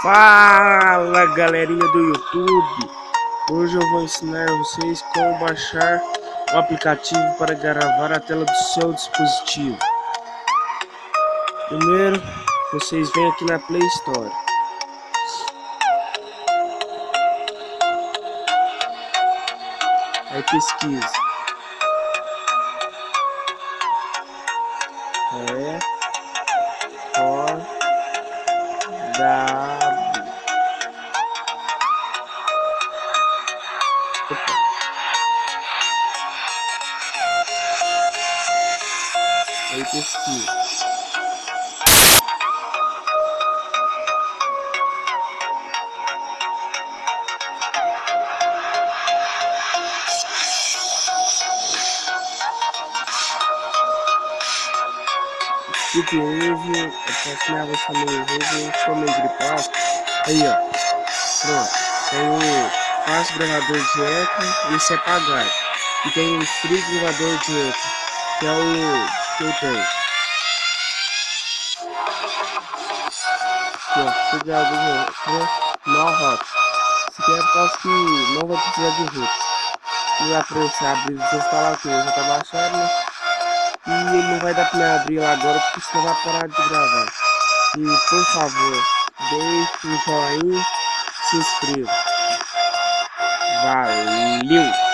Fala galerinha do YouTube, hoje eu vou ensinar vocês como baixar o aplicativo para gravar a tela do seu dispositivo. Primeiro, vocês vêm aqui na Play Store. Aí pesquisa. Aí pesquisa. Desculpe hoje, eu posso minha voz tá meio hoje, eu sou meio gripado. Aí ó, pronto. Tem o fácil gravador de eco, esse é pagar. E tem o free gravador de eco, que é o que eu tenho. Aqui ó, free gravador de eco, no hot. Isso aqui é por causa que não vai precisar de root. Não dá pra você abrir e desinstalar aqui, já tá baixado, né? E não vai dar pra me abrir lá agora, porque senão vai parar de gravar. E por favor, deixe um joinha, se inscreva. Valeu!